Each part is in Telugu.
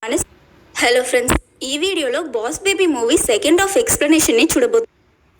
హలో ఫ్రెండ్స్, ఈ వీడియోలో boss baby movie second half ఎక్స్ప్లెనేషన్ని చూడబోతున్నాం.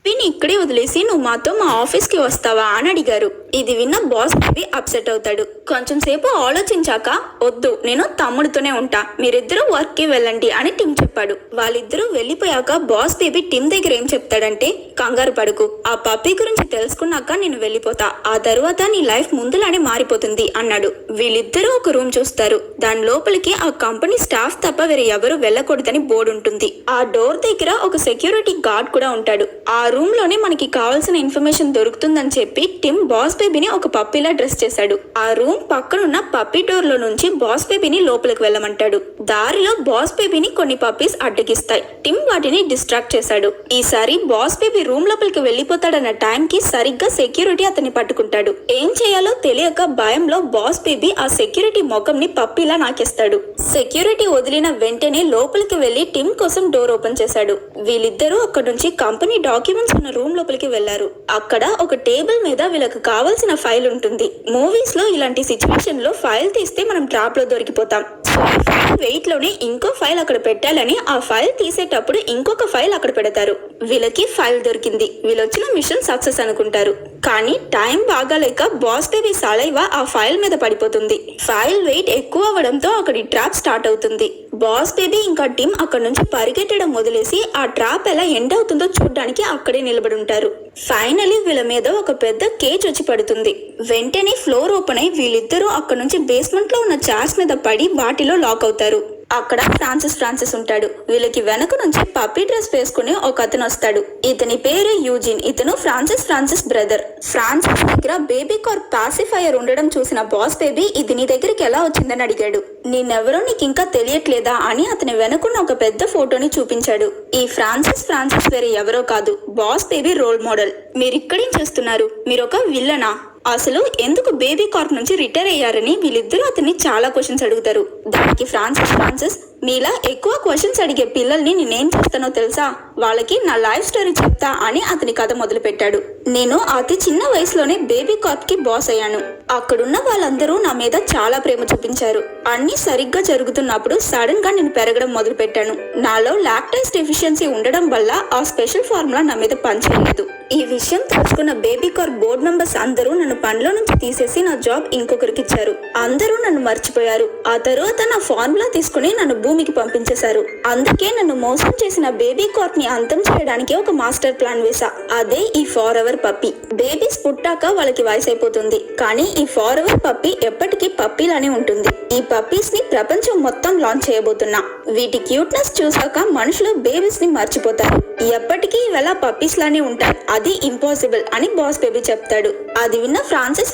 బేబీని ఇక్కడే వదిలేసి నువ్వు మాతో మా ఆఫీస్కి వస్తావా అని అడిగారు. ఇది విన్న బాస్ బేబీ అప్సెట్ అవుతాడు. కొంచెం సేపు ఆలోచించాక, వద్దు, నేను తమ్ముడితోనే ఉంటా, మీరిద్దరూ వర్క్కి వెళ్ళండి అని టిమ్ చెప్పాడు. వాళ్ళిద్దరూ వెళ్ళిపోయాక బాస్ బేబీ టిమ్ దగ్గర ఏం చెప్తాడంటే, కంగారు పడుకు, ఆ పప్పీ గురించి తెలుసుకున్నాక నేను వెళ్ళిపోతా, ఆ తరువాత నీ లైఫ్ ముందులానే మారిపోతుంది అన్నాడు. వీళ్ళిద్దరూ ఒక రూమ్ చూస్తారు. దాని లోపలికి ఆ కంపెనీ స్టాఫ్ తప్ప వేరే ఎవరు వెళ్ళకూడదని బోర్డు ఉంటుంది. ఆ డోర్ దగ్గర ఒక సెక్యూరిటీ గార్డ్ కూడా ఉంటాడు. ఆ రూమ్ లోనే మనకి కావాల్సిన ఇన్ఫర్మేషన్ దొరుకుతుందని చెప్పి టిమ్ బాస్ బేబీని ఒక పప్పీలా డ్రెస్ చేశాడు. ఆ రూమ్ పక్కనున్న పప్పీ డోర్ లో నుంచి బాస్ బేబీని లోపలికి వెళ్ళమంటాడు. దారిలో బాస్ బేబీని కొన్ని పప్పీస్ అడ్డగిస్తాయి. టిమ్ వాటిని డిస్ట్రాక్ట్ చేశాడు. ఈసారి బాస్ బేబీ రూమ్ లోపలికి వెళ్ళిపోతాడన్న టైంకి సరిగ్గా సెక్యూరిటీ అతన్ని పట్టుకుంటాడు. ఏం చేయాలో తెలియక భయంలో బాస్ బేబీ ఆ సెక్యూరిటీ మొఖంని పప్పీలా నాకేస్తాడు. సెక్యూరిటీ వదిలిన వెంటనే లోపలికి వెళ్లి టిమ్ కోసం డోర్ ఓపెన్ చేశాడు. వీళ్ళిద్దరూ అక్కడ నుంచి కంపెనీ డాక్యుమెంట్స్ ఉన్న రూమ్ లోపలికి వెళ్లారు. అక్కడ ఒక టేబుల్ మీద వీళ్ళకి కావాల్సిన ఫైల్ ఉంటుంది. మూవీస్ లో ఇలాంటి సిచ్యువేషన్ లో ఫైల్ తీస్తే మనం ట్రాప్ లో దొరికిపోతాం. వెయిట్ లోనే ఇంకో ఫైల్ అక్కడ పెట్టాలని ఆ ఫైల్ తీసేటప్పుడు ఇంకొక ఫైల్ అక్కడ పెడతారు. వీళ్ళకి ఫైల్ దొరికింది. వీళ్ళొచ్చిన మిషన్ సక్సెస్ అనుకుంటారు. కానీ టైం బాగాలేక బాస్ బేబీ సలైవా ఆ ఫైల్ మీద పడిపోతుంది. ఫైల్ వెయిట్ ఎక్కువ అవ్వడంతో అక్కడి ట్రాప్ స్టార్ట్ అవుతుంది. బాస్ బేబీ ఇంకా టిమ్ అక్కడ నుంచి పరిగెట్టడం వదిలేసి ఆ ట్రాప్ ఎలా ఎండ్ అవుతుందో చూడడానికి అక్కడే నిలబడి ఉంటారు. ఫైనలీ వీళ్ళ మీద ఒక పెద్ద కేజ్ వచ్చి పడుతుంది. వెంటనే ఫ్లోర్ ఓపెన్ అయి వీళ్ళిద్దరూ అక్కడ నుంచి బేస్మెంట్ లో ఉన్న చైర్స్ మీద పడి వాటిలో లాక్ అవుతారు. అక్కడ ఫ్రాన్సిస్ ఉంటాడు. వీళ్ళకి వెనక నుంచి పప్పీ డ్రెస్ వేసుకుని ఒక అతను వస్తాడు. ఇతని పేరు యూజిన్. ఇతను ఫ్రాన్సిస్ బ్రదర్. ఫ్రాన్సిస్ దగ్గర బేబీ కార్ పాసిఫైయర్ ఉండడం చూసిన బాస్ బేబీ ఇది నీ దగ్గరికి ఎలా వచ్చిందని అడిగాడు. నేనెవరో నీకు ఇంకా తెలియట్లేదా అని అతని వెనుకున్న ఒక పెద్ద ఫోటోని చూపించాడు. ఈ ఫ్రాన్సిస్ వేరే ఎవరో కాదు, బాస్ బేబీ రోల్ మోడల్. మీరిక్కడేం చేస్తున్నారు? మీరొక విల్లనా? అసలు ఎందుకు బేబీ కార్ప్ నుంచి రిటైర్ అయ్యారని వీళ్ళిద్దరూ అతన్ని చాలా క్వశ్చన్స్ అడుగుతారు. దానికి ఫ్రాన్సిస్ మీలా ఎక్కువ క్వశ్చన్స్ అడిగే పిల్లల్ని నేనేం చేస్తానో తెలుసా, వాళ్ళకి నా లైఫ్ స్టోరీ చెప్తా అని అతని కథ మొదలు పెట్టాడు. నేను అతి చిన్న వయసులోనే బేబీ కార్ప్ కి బాస్ అయ్యాను. అక్కడున్న వాళ్ళందరూ నా మీద చాలా ప్రేమ చూపించారు. అన్ని సరిగ్గా జరుగుతున్నప్పుడు సడన్ గా నేను పెరగడం మొదలు పెట్టాను. నాలో లాక్టేజ్ డెఫిషియన్సీ ఉండడం వల్ల ఆ స్పెషల్ ఫార్ములా నా మీద పనిచేయలేదు. ఈ విషయం తెలుసుకున్న బేబీ కార్ప్ బోర్డ్ మెంబర్స్ అందరూ నన్ను పనిలో నుంచి తీసేసి నా జాబ్ ఇంకొకరికి ఇచ్చారు. అందరూ నన్ను మర్చిపోయారు. ఆ తరువాత నా ఫార్ములా తీసుకుని నన్ను భూమికి పంపించేశారు. అందుకే నన్ను మోసం చేసిన బేబీ కార్ప్ ని అంతం చేయడానికి ఒక మాస్టర్ ప్లాన్ వేసా. అదే ఈ ఫార్ ఎవర్ పప్పీ. బేబీస్ పుట్టాక వాళ్ళకి వయసు అయిపోతుంది, కానీ ఈ ఫార్ ఎవర్ పప్పీ ఎప్పటికీ పప్పీలానే ఉంటుంది. ఈ పప్పీస్ ని ప్రపంచం మొత్తం లాంచ్ చేయబోతున్నా. వీటి క్యూట్నెస్ చూసాక మనుషులు బేబీస్ ని మర్చిపోతారు. ఎప్పటికీ ఇవెలా పప్పీస్ లానే ఉంటాయి, అది ఇంపాసిబుల్ అని బాస్ బేబీ చెప్తాడు. అది విన్న ఫ్రాన్సిస్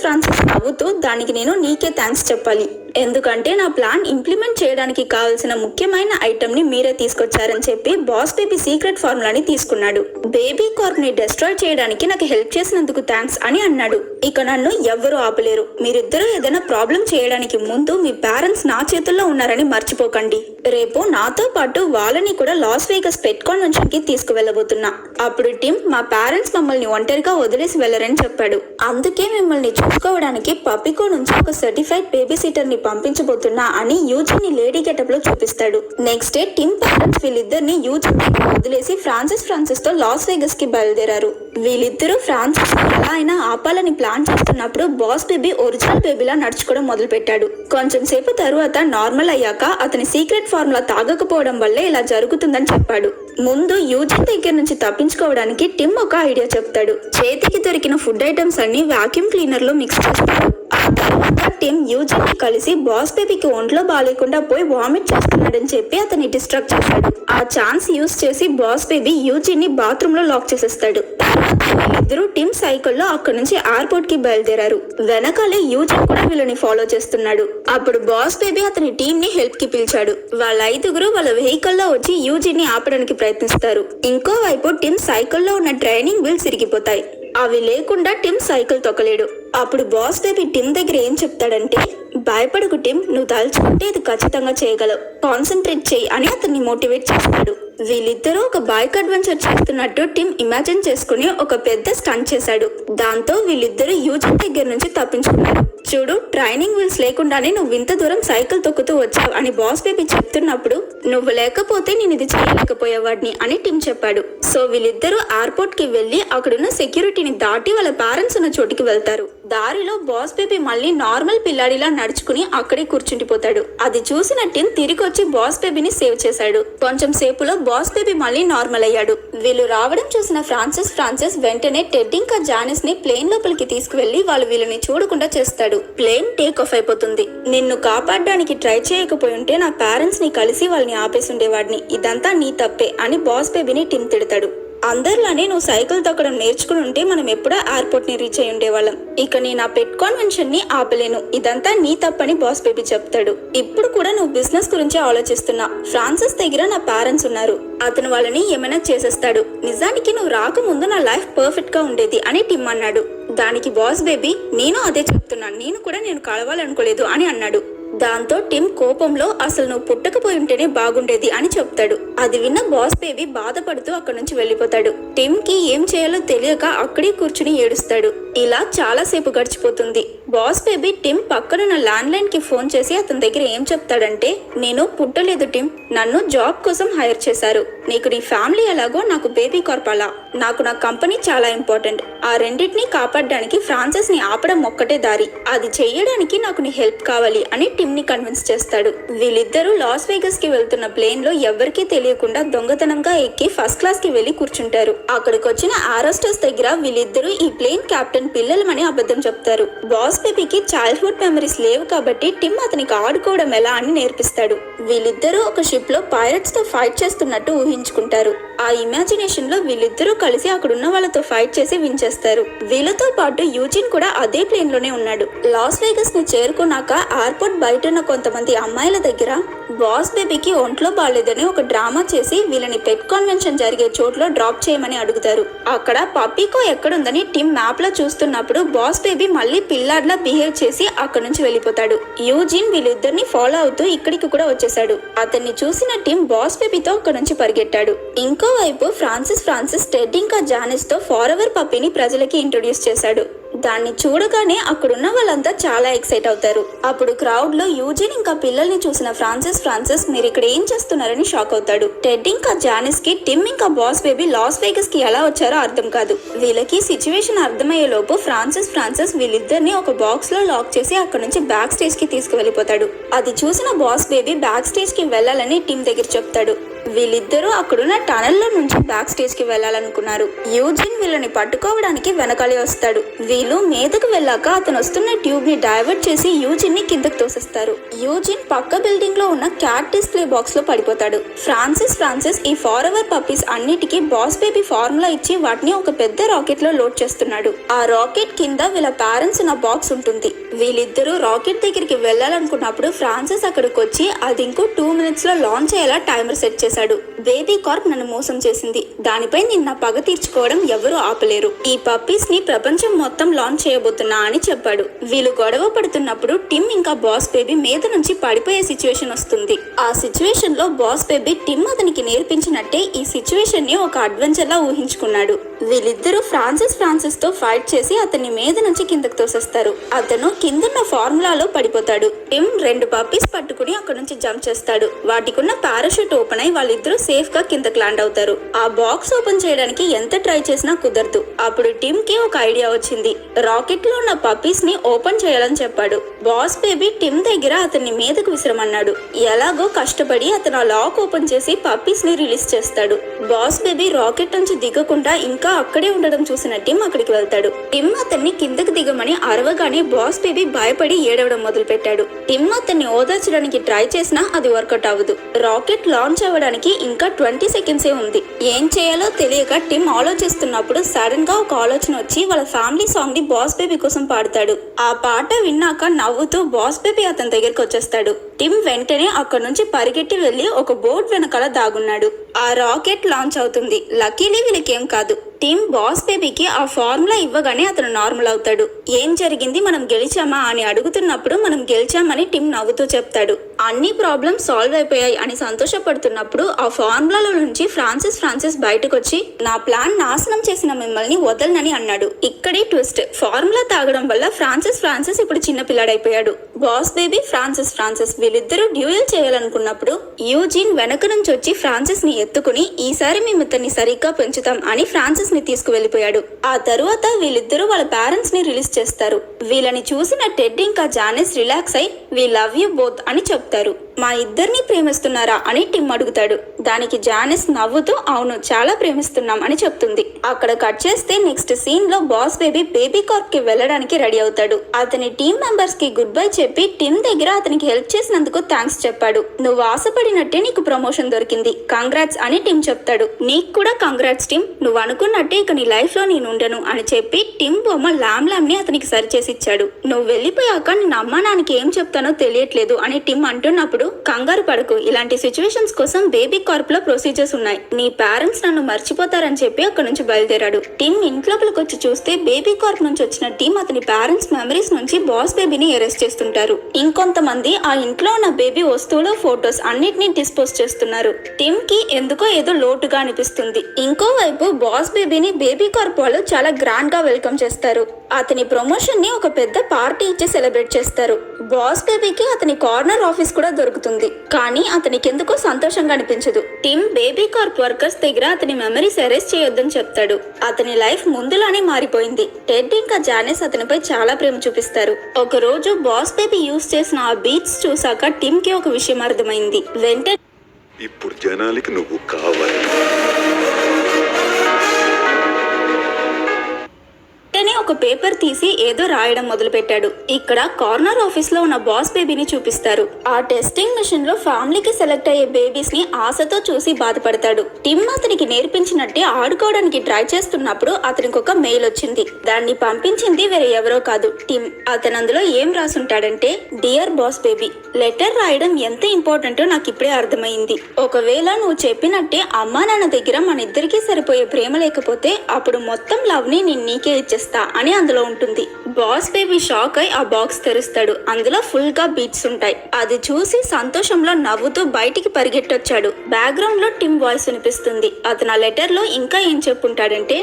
నవ్వుతూ, దానికి నేను నీకే థ్యాంక్స్ చెప్పాలి, ఎందుకంటే నా ప్లాన్ ఇంప్లిమెంట్ చేయడానికి కావాల్సిన ముఖ్యమైన ఐటమ్ ని మీరే తీసుకొచ్చారని చెప్పి బాస్ బేబీ సీక్రెట్ ఫార్ములాని తీసుకున్నాడు. బేబీ కార్ప్ ని డిస్ట్రాయ్ చేయడానికి నాకు హెల్ప్ చేసినందుకు థ్యాంక్స్ అని అన్నాడు. ఇక నన్ను ఎవ్వరూ ఆపలేరు. మీరిద్దరూ ఏదైనా ప్రాబ్లం చేయడానికి ముందు మీ పేరెంట్స్ నా చేతుల్లో ఉన్నారని మర్చిపోకండి. రేపు నాతో పాటు వాళ్ళని కూడా లాస్ వేగస్ పెట్ కన్వెన్షన్ కి తీసుకువెళ్ళబోతున్నా. అప్పుడు టిమ్, మా పేరెంట్స్ మమ్మల్ని ఒంటరిగా వదిలేసి వెళ్లరని చెప్పాడు. అందుకే మిమ్మల్ని చూసుకోవడానికి పపికో నుంచి ఒక సర్టిఫైడ్ బేబీ సిటర్ ని పంపించబోతున్నా అని యూజిన్ ని లేడీ గెటప్ లో చూపిస్తాడు. నెక్స్ట్ డే టిమ్ పేరెంట్స్ వీళ్ళిద్దరిని యూజిన్ వదిలేసి ఫ్రాన్సిస్ తో లాస్ వేగస్ కి బయలుదేరారు. వీళ్ళిద్దరూ ఫ్రాన్సిస్ ఎలా అయినా ఆపాలని ప్లాన్ చేస్తున్నప్పుడు బాస్ బేబీ ఒరిజినల్ బేబీలా నడుచుకోవడం మొదలు పెట్టాడు. కొంచెం సేపు తరువాత నార్మల్ అయ్యాక అతని సీక్రెట్ ఫార్ములా తాగకపోవడం వల్లే ఇలా జరుగుతుందని చెప్పాడు. ముందు యూజిన్ దగ్గర నుంచి తప్పించుకోవడానికి టిమ్ ఒక ఐడియా చెప్తాడు. చేతికి దొరికిన ఫుడ్ ఐటమ్స్ అన్ని వాక్యూమ్ క్లీనర్ లో మిక్స్ చేస్తాడు. ఆ తర్వాత టిమ్ యూజిన్ ని కలిసి బాస్ బేబీకి ఒంట్లో బాగాలేకుండా పోయి వామిట్ చేస్తున్నాడని చెప్పి అతన్ని డిస్ట్రాక్ట్ చేశాడు. ఆ ఛాన్స్ యూజ్ చేసి బాస్ బేబీ యూజిన్ ని బాత్రూమ్ లో లాక్ చేసేస్తాడు. వీళ్ళిద్దరూ టిమ్ సైకిల్లో అక్కడి నుంచి ఎయిర్పోర్ట్ కి బయలుదేరారు. వెనకాలే యూజిన్ కూడా వీళ్ళని ఫాలో చేస్తున్నాడు. అప్పుడు బాస్ బేబీ అతని టీమ్ ని హెల్ప్ కి పిలిచాడు. వాళ్ళ ఐదుగురు వాళ్ళ వెహికల్ లో వచ్చి యూజిన్ ని ఆపడానికి ప్రయత్నిస్తారు. ఇంకోవైపు టిమ్ సైకిల్లో ఉన్న ట్రైనింగ్ వీల్స్ ఇరిగిపోతాయి. అవి లేకుండా టిమ్ సైకిల్ తొక్కలేడు. అప్పుడు బాస్ బేబీ టిమ్ దగ్గర ఏం చెప్తాడంటే, భయపడకు టిమ్, నువ్వు తలుచుకుంటే ఇది ఖచ్చితంగా చేయగలవు, కాన్సన్ట్రేట్ చేయి అని అతన్ని మోటివేట్ చేస్తాడు. వీళ్ళిద్దరూ ఒక బైక్ అడ్వెంచర్ చేస్తున్నట్టు టిమ్ ఇమాజిన్ చేసుకుని ఒక పెద్ద స్టంట్ చేశాడు. దాంతో వీళ్ళిద్దరూ యూజిన్ దగ్గర నుంచి తప్పించుకున్నారు. చూడు, ట్రైనింగ్ వీల్స్ లేకుండానే నువ్వు ఇంత దూరం సైకిల్ తొక్కుతూ వచ్చావు అని బాస్ బేబీ చెప్తున్నప్పుడు నువ్వు లేకపోతే నేను ఇది చేయలేకపోయేవాడిని అని టిమ్ చెప్పాడు. సో వీళ్ళిద్దరూ ఎయిర్పోర్ట్ కి వెళ్లి అక్కడున్న సెక్యూరిటీని దాటి వాళ్ళ పేరెంట్స్ ఉన్న చోటికి వెళ్తారు. దారిలో బాస్ బేబీ మళ్ళీ నార్మల్ పిల్లాడిలా నడుచుకుని అక్కడే కూర్చుండిపోతాడు. అది చూసిన టిమ్ తిరిగి వచ్చి బాస్ బేబీని సేవ్ చేశాడు. కొంచెం సేపులో బాస్ బేబీ మళ్ళీ నార్మల్ అయ్యాడు. వీళ్ళు రావడం చూసిన ఫ్రాన్సిస్ వెంటనే టెడ్ ఇంకా జానిస్ ని ప్లేన్ లోపలికి తీసుకువెళ్లి వాళ్ళు వీళ్ళని చూడకుండా చేస్తాడు. ప్లేన్ టేక్ ఆఫ్ అయిపోతుంది. నిన్ను కాపాడడానికి ట్రై చేయకపోయి ఉంటే నా పేరెంట్స్ ని కలిసి వాళ్ళని ఆపేసి ఉండేవాడిని. ఇదంతా నీ తప్పే అని బాస్ బేబీని టిమ్ తిడతాడు. అందరిలానే నువ్వు సైకిల్ తొక్కడం నేర్చుకుని ఉంటే మనం ఎప్పుడో ఎయిర్పోర్ట్ ని రీచ్ అయి ఉండేవాళ్ళం. ఇక నేను ఆ పెట్ కాన్వెన్షన్ ని ఆపలేను. ఇదంతా నీ తప్పని బాస్ బేబీ చెప్తాడు. ఇప్పుడు కూడా నువ్వు బిజినెస్ గురించి ఆలోచిస్తున్నా. ఫ్రాన్సిస్ దగ్గర నా పేరెంట్స్ ఉన్నారు. అతను వాళ్ళని ఏమైనా చేసేస్తాడు. నిజానికి నువ్వు రాకముందు నా లైఫ్ పర్ఫెక్ట్ గా ఉండేది అని టిమ్ అన్నాడు. దానికి బాస్ బేబీ నేను అదే చెప్తున్నాను, నేను కలవాలనుకోలేదు అని అన్నాడు. దాంతో టిమ్ కోపంలో అసలు నువ్వు పుట్టకపోయి ఉంటేనే బాగుండేది అని చెప్తాడు. అది విన్న బాస్ బేబీ బాధపడుతూ అక్కడి నుంచి వెళ్లిపోతాడు. టిమ్ కి ఏం చేయాలో తెలియక అక్కడే కూర్చుని ఏడుస్తాడు. ఇలా చాలా సేపు గడిచిపోతుంది. బాస్ బేబీ టిమ్ పక్కనున్న ల్యాండ్ లైన్ కి ఫోన్ చేసి అతని దగ్గర ఏం చెప్తాడంటే, నేను పుట్టలేదు టిమ్, నన్ను జాబ్ కోసం హైర్ చేశారు. నీకు నీ ఫ్యామిలీ ఎలాగో నాకు బేబీ కార్ప్ అలా. నాకు నా కంపెనీ చాలా ఇంపార్టెంట్. ఆ రెండింటిని కాపాడడానికి ఫ్రాన్సిస్ ని ఆపడం ఒక్కటే దారి. అది చెయ్యడానికి నాకు నీ హెల్ప్ కావాలి అని టిమ్ ని కన్విన్స్ చేస్తాడు. వీళ్ళిద్దరూ లాస్ వేగస్ కి వెళ్తున్న ప్లేన్ లో ఎవరికీ తెలియకుండా దొంగతనంగా ఎక్కి ఫస్ట్ క్లాస్ కి వెళ్లి కూర్చుంటారు. అక్కడికి వచ్చిన ఆరోస్టర్స్ దగ్గర వీళ్ళిద్దరూ ఈ ప్లేన్ కెప్టెన్ పిల్లలమని అబద్ధం చెప్తారు. బాస్ బేబీకి చైల్డ్హుడ్ మెమరీస్ లేవు కాబట్టి టిమ్ అతనికి ఆడుకోవడం ఎలా అని నేర్పిస్తాడు. వీళ్ళిద్దరూ ఒక షిప్ లో పైరట్స్ తో ఫైట్ చేస్తున్నట్టు ఊహించుకుంటారు. ఆ ఇమాజినేషన్ లో వీళ్ళిద్దరూ కలిసి అక్కడున్న వాళ్ళతో ఫైట్ చేసి విన్ చేస్తారు. వీళ్ళతో పాటు యూజిన్ కూడా అదే ప్లేన్ లోనే ఉన్నాడు. లాస్ వేగస్ ని చేరుకున్నాక ఎయిర్పోర్ట్ బయట ఉన్న కొంతమంది అమ్మాయిల దగ్గర బాస్ బేబీకి ఒంట్లో బాలేదని ఒక డ్రామా చేసి వీళ్ళని పెట్ కాన్వెన్షన్ జరిగే చోట్లో డ్రాప్ చేయమని అడుగుతారు. అక్కడ పప్పీకో ఎక్కడుందని టిమ్ మ్యాప్ లో చూస్తున్నప్పుడు బాస్ బేబీ మళ్ళీ పిల్లాడ్లా బిహేవ్ చేసి అక్కడి నుంచి వెళ్ళిపోతాడు. యూజిన్ వీళ్ళిద్దరిని ఫాలో అవుతూ ఇక్కడికి కూడా వచ్చేసాడు. అతన్ని చూసిన టిమ్ బాస్ బేబీతో అక్కడి నుంచి పరిగెట్టాడు. ఇంకోవైపు ఫ్రాన్సిస్ టెడ్ ఇంకా జానిస్ తో ఫార్ ఎవర్ పప్పీని ప్రజలకి ఇంట్రొడ్యూస్ చేశాడు. దాన్ని చూడగానే అక్కడున్న వాళ్ళంతా చాలా ఎక్సైట్ అవుతారు. అప్పుడు క్రౌడ్ లో యూజిన్ ఇంకా పిల్లల్ని చూసిన ఫ్రాన్సిస్ మీరు ఇక్కడ ఏం చేస్తున్నారని షాక్ అవుతాడు. టెడ్ ఇంకా జానిస్ కి టిమ్ ఇంకా బాస్ బేబీ లాస్ వేగస్ కి ఎలా వచ్చారో అర్థం కాదు. వీళ్ళకి సిచ్యువేషన్ అర్థమయ్యే లోపు ఫ్రాన్సిస్ వీళ్ళిద్దరిని ఒక బాక్స్ లో లాక్ చేసి అక్కడ నుంచి బ్యాక్ స్టేజ్ కి తీసుకువెళ్ళిపోతాడు. అది చూసిన బాస్ బేబీ బ్యాక్ స్టేజ్ కి వెళ్లాలని టిమ్ దగ్గర చెప్తాడు. వీళ్ళిద్దరూ అక్కడున్న టనల్ లో నుంచి బ్యాక్ స్టేజ్ కి వెళ్లాలనుకున్నారు. యూజిన్ వీళ్ళని పట్టుకోవడానికి వెనకాలే వస్తాడు. వీళ్ళు మీదకు వెళ్ళాక అతను వస్తున్న ట్యూబ్ ని డైవర్ట్ చేసి యూజిన్ ని కిందకు తోసేస్తారు. యూజిన్ పక్క బిల్డింగ్ లో ఉన్న క్యాట్ డిస్ప్లే బాక్స్ లో పడిపోతాడు. ఫ్రాన్సిస్ ఈ ఫార్ ఎవర్ పప్పీస్ అన్నిటికీ బాస్ బేబీ ఫార్ములా ఇచ్చి వాటిని ఒక పెద్ద రాకెట్ లో లోడ్ చేస్తున్నాడు. ఆ రాకెట్ కింద వీళ్ళ పేరెంట్స్ ఉన్న బాక్స్ ఉంటుంది. వీళ్ళిద్దరూ రాకెట్ దగ్గరికి వెళ్లాలనుకున్నప్పుడు ఫ్రాన్సిస్ అక్కడికి వచ్చి అది ఇంకో 2 minutes లో లాంచ్ అయ్యేలా టైమర్ సెట్ చేశాడు. బేబీ కార్ప్ నన్ను మోసం చేసింది. దానిపై నిన్న పగ తీర్చుకోవడం ఎవరూ ఆపలేరు. ఈ పప్పీస్ ని ప్రపంచం మొత్తం లాంచ్ చేయబోతున్నా అని చెప్పాడు. వీళ్ళు గొడవ పడుతున్నప్పుడు టిమ్ ఇంకా బాస్ బేబీ మీద నుంచి పడిపోయే సిచ్యువేషన్ వస్తుంది. ఆ సిచ్యువేషన్ లో బాస్ బేబీ టిమ్ అతనికి నేర్పించినట్టే ఈ సిచ్యువేషన్ ని ఒక అడ్వెంచర్ లా ఊహించుకున్నాడు. వీళ్ళిద్దరూ ఫ్రాన్సిస్ తో ఫైట్ చేసి అతన్ని మీద నుంచి కిందకు తోసేస్తారు. అతను కిందన్న ఫార్ములాలో పడిపోతాడు. టిమ్ 2 పప్పీస్ పట్టుకుని అక్కడ నుంచి జంప్ చేస్తాడు. వాటికున్న పారాషూట్ ఓపెన్ అయి వాళ్ళిద్దరూ సేఫ్ గా కిందకు ల్యాండ్ అవుతారు. ఆ బాక్స్ ఓపెన్ చేయడానికి ఎంత ట్రై చేసినా కుదరదు. అప్పుడు టిమ్ కి ఒక ఐడియా వచ్చింది. రాకెట్ లో ఉన్న పప్పీస్ ని ఓపెన్ చేయాలని చెప్పాడు. బాస్ బేబీ టిమ్ దగ్గర అతన్ని మీదకు విసిరమన్నాడు. ఎలాగో కష్టపడి అతను ఆ లాక్ ఓపెన్ చేసి పప్పీస్ ని రిలీజ్ చేస్తాడు. బాస్ బేబీ రాకెట్ నుంచి దిగకుండా ఇంకా అక్కడే ఉండడం చూసిన టిమ్ అక్కడికి వెళ్తాడు. టిమ్ అతన్ని కిందకి దిగమని అరవగానే బాస్ బేబీ భయపడి ఏడవడం మొదలు పెట్టాడు. టిమ్ అతన్ని ఓదార్చడానికి ట్రై చేసినా అది వర్కౌట్ అవ్వదు. రాకెట్ లాంచ్ అవ్వడానికి ఇంకా 20 సెకండ్సే ఉంది. ఏం చేయాలో తెలియక టిమ్ ఆలోచిస్తున్నప్పుడు సడన్ గా ఒక ఆలోచన వచ్చి వాళ్ళ ఫ్యామిలీ సాంగ్ ని బాస్ బేబీ కోసం పాడతాడు. ఆ పాట విన్నాక నవ్వుతూ బాస్ బేబీ అతని దగ్గరికి వచ్చేస్తాడు. టిమ్ వెంటనే అక్కడి నుంచి పరిగెట్టి వెళ్లి ఒక బోట్ వెనకాల దాగున్నాడు. ఆ రాకెట్ లాంచ్ అవుతుంది. లక్కీలీ వీళ్ళకేం కాదు. టిమ్ బాస్ బేబీకి ఆ ఫార్ములా ఇవ్వగానే అతను నార్మల్ అవుతాడు. ఏం జరిగింది, మనం గెలిచామా అని అడుగుతున్నప్పుడు మనం గెలిచామని టిమ్ నవ్వుతూ చెప్తాడు. అన్ని ప్రాబ్లమ్స్ సాల్వ్ అయిపోయాయి అని సంతోషపడుతున్నప్పుడు ఆ ఫార్ములాలో నుంచి ఫ్రాన్సిస్ బయటకు వచ్చి నా ప్లాన్ నాశనం చేసిన మిమ్మల్ని వదలనని అన్నాడు. ఇక్కడే ట్విస్ట్. ఫార్ములా తాగడం వల్ల ఫ్రాన్సిస్ ఇప్పుడు చిన్న పిల్లాడైపోయాడు. బాస్ బేబీ ఫ్రాన్సిస్ వీళ్ళిద్దరూ డ్యూయల్ చేయాలనుకున్నప్పుడు యూజిన్ వెనక నుంచి వచ్చి ఫ్రాన్సిస్ ని ఎత్తుకుని ఈసారి మేము ఇతన్ని సరిగ్గా పెంచుతాం అని ఫ్రాన్సిస్ ని తీసుకువెళ్లిపోయాడు. ఆ తరువాత వీళ్ళిద్దరూ వాళ్ళ పేరెంట్స్ ని రిలీజ్ చేస్తారు. వీళ్ళని చూసిన టెడ్ ఇంకా జానిస్ రిలాక్స్ అయి వి లవ్ యూ బోత్ అని చెప్తారు. మా ఇద్దరిని ప్రేమిస్తున్నారా అని టిమ్ అడుగుతాడు. దానికి జానిస్ నవ్వుతూ అవును చాలా ప్రేమిస్తున్నాం అని చెప్తుంది. అక్కడ కట్ చేస్తే నెక్స్ట్ సీన్ లో బాస్ బేబీ కార్ప్ కి వెళ్ళడానికి రెడీ అవుతాడు. అతని టీమ్ మెంబర్స్ కి గుడ్ బై చెప్పి టిమ్ దగ్గర అతనికి హెల్ప్ చేసినందుకు థ్యాంక్స్ చెప్పాడు. నువ్వు ఆశపడినట్టే నీకు ప్రమోషన్ దొరికింది, కంగ్రాట్స్ అని టిమ్ చెప్తాడు. నీకు కూడా కంగ్రాట్స్ టిమ్, నువ్వు అనుకున్నట్టే ఇక నీ లైఫ్ లో నేను ఉండను అని చెప్పి టిమ్ బొమ్మ ల్యామ్ ని అతనికి సరిచేసి ఇచ్చాడు. నువ్వు వెళ్ళిపోయాక నేను అమ్మా నాన్నకి ఏం చెప్తానో తెలియట్లేదు అని టిమ్ అంటున్నప్పుడు కంగారు పడకు, ఇలాంటి సిచ్యువేషన్స్ కోసం బేబీ కార్ప్ లో ప్రొసీజర్స్ ఉన్నాయి, నీ పేరెంట్స్ నన్ను మర్చిపోతారని చెప్పి అక్కడ నుంచి బయలుదేరాడు. టిమ్ ఇంట్లోపలికి వచ్చి చూస్తే బేబీ కార్ప్ నుంచి వచ్చిన టీం అతని పేరెంట్స్ మెమరీస్ నుంచి బాస్ బేబీని అరెస్ట్ చేస్తుంటారు. ఇంకొంతమంది ఆ ఇంట్లో ఉన్న బేబీ వస్తువులు ఫొటోస్ అన్నిటినీ డిస్పోజ్ చేస్తున్నారు. టిమ్ కి ఎందుకో ఏదో లోటుగా అనిపిస్తుంది. ఇంకోవైపు బాస్ బేబీని బేబీ కార్ప్ వాళ్ళు చాలా గ్రాండ్ గా వెల్కమ్ చేస్తారు. అతని ప్రమోషన్ ని ఒక పెద్ద పార్టీ ఇచ్చి సెలబ్రేట్ చేస్తారు. బాస్ బేబీకి అతని కార్నర్ ఆఫీస్ కూడా దొరుకుతుంది. కానీ అతనికి ఎందుకో సంతోషంగా అనిపించదు. టిమ్ బేబీ కార్ప్ వర్కర్స్ దగ్గర అతని మెమరీస్ అరెస్ట్ చేయొద్దని చెప్తాడు. అతని లైఫ్ ముందులానే మారిపోయింది. టెడ్ ఇంకా జానిస్ అతనిపై చాలా ప్రేమ చూపిస్తారు. ఒక రోజు బాస్ బేబీ యూజ్ చేసిన ఆ బీట్స్ చూసాక టిమ్ కి ఒక విషయం అర్థమైంది. వెంటనే ఇప్పుడు జనాలకి నువ్వు కావాలి. ఒక పేపర్ తీసి ఏదో రాయడం మొదలు పెట్టాడు. ఇక్కడ కార్నర్ ఆఫీస్ లో ఉన్న బాస్ బేబీని చూపిస్తారు. ఆ టెస్టింగ్ మిషన్ లో ఫ్యామిలీకి సెలెక్ట్ అయ్యే బేబీస్ ని ఆశతో చూసి బాధపడతాడు. టిమ్ అతనికి నేర్పించినట్టే ఆడుకోవడానికి ట్రై చేస్తున్నప్పుడు అతనికి ఒక మెయిల్ వచ్చింది. దాన్ని పంపించింది వేరే ఎవరో కాదు, టిమ్. అతను అందులో ఏం రాసుంటాడంటే డియర్ బాస్ బేబీ, లెటర్ రాయడం ఎంత ఇంపార్టెంటో నాకు ఇప్పుడే అర్థమైంది. ఒకవేళ నువ్వు చెప్పినట్టే అమ్మా నాన్న దగ్గర మన ఇద్దరికి సరిపోయే ప్రేమ లేకపోతే అప్పుడు మొత్తం లవ్ ని నేను నీకే ఇచ్చేస్తా అని అందులో ఉంటుంది. బాస్ బేబీ షాక్ అయి ఆ బాక్స్ తెరుస్తాడు. అందులో ఫుల్ గా బీట్స్ ఉంటాయి. అది చూసి సంతోషంలో నవ్వుతూ బయటికి పరిగెట్టొచ్చాడు. బ్యాక్గ్రౌండ్ లో టిమ్ వాయిస్ వినిపిస్తుంది. అతను ఆ లెటర్ లో ఇంకా ఏం చెప్పుంటాడంటే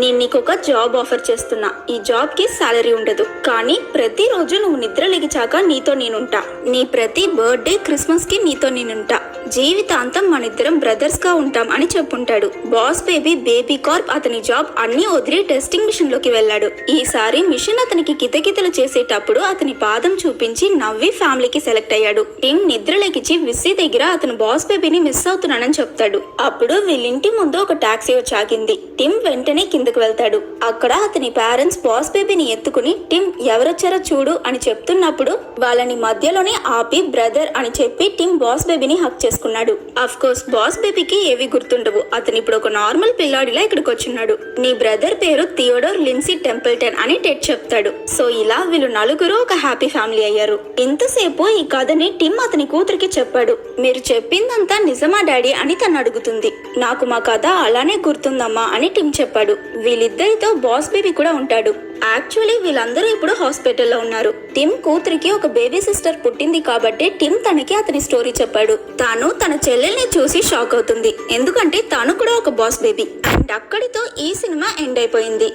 నేను నీకు ఒక జాబ్ ఆఫర్ చేస్తున్నా. ఈ జాబ్ కి సాలరీ ఉండదు, కానీ ప్రతిరోజు నువ్వు నిద్ర లెగిచాక నీతో నేనుంటా. నీ ప్రతి బర్త్డే క్రిస్మస్ కి నీతో నేనుంటా. జీవితాంతం మనిద్దరం బ్రదర్స్ గా ఉంటాం అని చెప్పుంటాడు. బాస్ బేబీ కార్ప్ అతని జాబ్ అన్ని వదిలి టెస్టింగ్ మిషన్ లోకి వెళ్ళాడు. ఈసారి మిషన్ అతనికి కితకితలు చేసేటప్పుడు అతని పాదం చూపించి నవ్వి ఫ్యామిలీకి సెలెక్ట్ అయ్యాడు. టిమ్ నిద్ర లెగిచి విస్సీ దగ్గర అతను బాస్ బేబీని మిస్ అవుతున్నానని చెప్తాడు. అప్పుడు వీళ్ళింటి ముందు ఒక టాక్సీ వచ్చి ఆగింది. టిమ్ వెంటనే కిందకు వెళ్తాడు. అక్కడ అతని పేరెంట్స్ బాస్ బేబీని ఎత్తుకుని టిమ్ ఎవరొచ్చారో చూడు అని చెప్తున్నప్పుడు వాళ్ళని మధ్యలోనే ఆపి బ్రదర్ అని చెప్పి టిమ్ బాస్ బేబీని హక్ చేసుకున్నాడు. అఫ్ కోర్స్ బాస్ బేబీకి ఏవి గుర్తుండవు. అతను ఇప్పుడు ఒక నార్మల్ పిల్లాడిలా ఇక్కడికి వచ్చున్నాడు. నీ బ్రదర్ పేరు థియోడోర్ లిన్సీ టెంపుల్టన్ అని టెడ్ చెప్తాడు. సో ఇలా వీళ్ళు నలుగురు ఒక హ్యాపీ ఫ్యామిలీ అయ్యారు. ఇంతసేపు ఈ కథని టిమ్ అతని కూతురికి చెప్పాడు. మీరు చెప్పిందంతా నిజమా డాడీ అని తను అడుగుతుంది. నాకు మా కథ అలానే గుర్తుందమ్మా అని టిమ్ చెప్పాడు. వీళ్ళిద్దరితో బాస్ బేబీ కూడా ఉంటాడు. యాక్చువల్లీ వీళ్ళందరూ ఇప్పుడు హాస్పిటల్లో ఉన్నారు. టిమ్ కూతురికి ఒక బేబీ సిస్టర్ పుట్టింది కాబట్టి టిమ్ తనకి అతని స్టోరీ చెప్పాడు. తాను తన చెల్లెల్ని చూసి షాక్ అవుతుంది. ఎందుకంటే తాను కూడా ఒక బాస్ బేబీ. అండ్ అక్కడితో ఈ సినిమా ఎండ్ అయిపోయింది.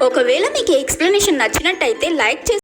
ఒకవేళ మీకు ఎక్స్ప్లెనేషన్ నచ్చినట్టయితే లైక్ చేసి